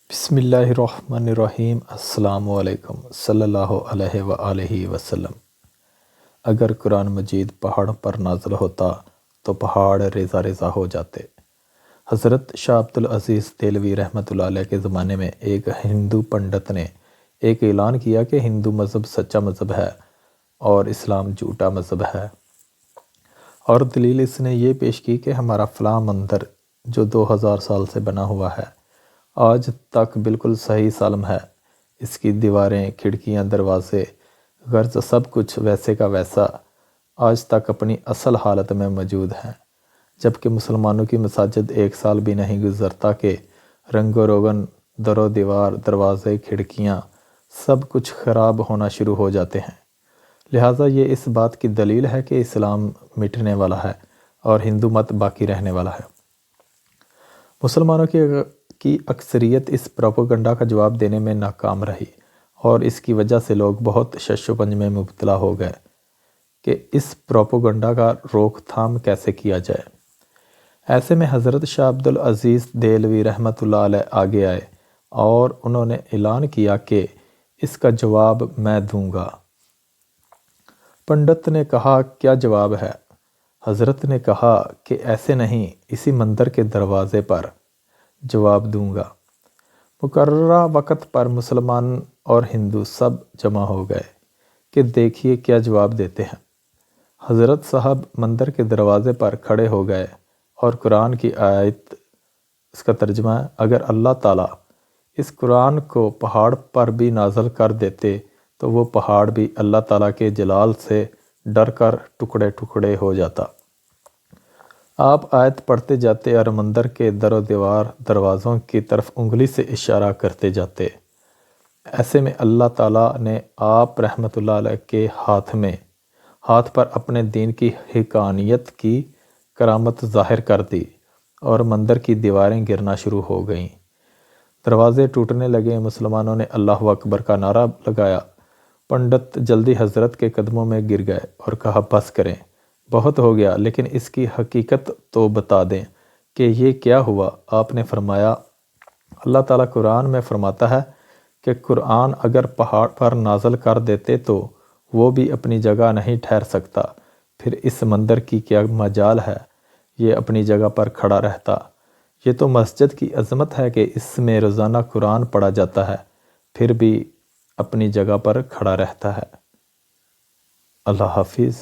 بسم اللہ الرحمن الرحیم۔ السلام علیکم صلی اللہ علیہ وآلہ وسلم۔ اگر قرآن مجید پہاڑ پر نازل ہوتا تو پہاڑ ریزہ ریزہ ہو جاتے۔ حضرت شاہ عبد العزیز دہلوی رحمۃ اللہ علیہ کے زمانے میں ایک ہندو پنڈت نے ایک اعلان کیا کہ ہندو مذہب سچا مذہب ہے اور اسلام جھوٹا مذہب ہے، اور دلیل اس نے یہ پیش کی کہ ہمارا فلاں مندر جو 2000 سال سے بنا ہوا ہے آج تک بالکل صحیح سالم ہے، اس کی دیواریں، کھڑکیاں، دروازے، غرض سب کچھ ویسے کا ویسا آج تک اپنی اصل حالت میں موجود ہیں، جبکہ مسلمانوں کی مساجد 1 سال بھی نہیں گزرتا کہ رنگ و روگن، در و دیوار، دروازے، کھڑکیاں سب کچھ خراب ہونا شروع ہو جاتے ہیں۔ لہٰذا یہ اس بات کی دلیل ہے کہ اسلام مٹنے والا ہے اور ہندو مت باقی رہنے والا ہے۔ مسلمانوں کی اکثریت اس پروپیگنڈا کا جواب دینے میں ناکام رہی، اور اس کی وجہ سے لوگ بہت شش و پنج میں مبتلا ہو گئے کہ اس پروپیگنڈا کا روک تھام کیسے کیا جائے۔ ایسے میں حضرت شاہ عبد العزیز دہلوی رحمۃ اللہ علیہ آگے آئے اور انہوں نے اعلان کیا کہ اس کا جواب میں دوں گا۔ پنڈت نے کہا، کیا جواب ہے؟ حضرت نے کہا کہ ایسے نہیں، اسی مندر کے دروازے پر جواب دوں گا۔ مقررہ وقت پر مسلمان اور ہندو سب جمع ہو گئے کہ دیکھیے کیا جواب دیتے ہیں۔ حضرت صاحب مندر کے دروازے پر کھڑے ہو گئے اور قرآن کی آیت، اس کا ترجمہ ہے، اگر اللہ تعالیٰ اس قرآن کو پہاڑ پر بھی نازل کر دیتے تو وہ پہاڑ بھی اللہ تعالیٰ کے جلال سے ڈر کر ٹکڑے ٹکڑے ہو جاتا۔ آپ آیت پڑھتے جاتے اور مندر کے در و دیوار، دروازوں کی طرف انگلی سے اشارہ کرتے جاتے۔ ایسے میں اللہ تعالیٰ نے آپ رحمۃ اللہ علیہ کے ہاتھ پر اپنے دین کی حقانیت کی کرامت ظاہر کر دی اور مندر کی دیواریں گرنا شروع ہو گئیں، دروازے ٹوٹنے لگے، مسلمانوں نے اللہ اکبر کا نعرہ لگایا۔ پنڈت جلدی حضرت کے قدموں میں گر گئے اور کہا، بس کریں، بہت ہو گیا، لیکن اس کی حقیقت تو بتا دیں کہ یہ کیا ہوا۔ آپ نے فرمایا، اللہ تعالیٰ قرآن میں فرماتا ہے کہ قرآن اگر پہاڑ پر نازل کر دیتے تو وہ بھی اپنی جگہ نہیں ٹھہر سکتا، پھر اس مندر کی کیا مجال ہے، یہ اپنی جگہ پر کھڑا رہتا۔ یہ تو مسجد کی عظمت ہے کہ اس میں روزانہ قرآن پڑھا جاتا ہے، پھر بھی اپنی جگہ پر کھڑا رہتا ہے۔ اللہ حافظ۔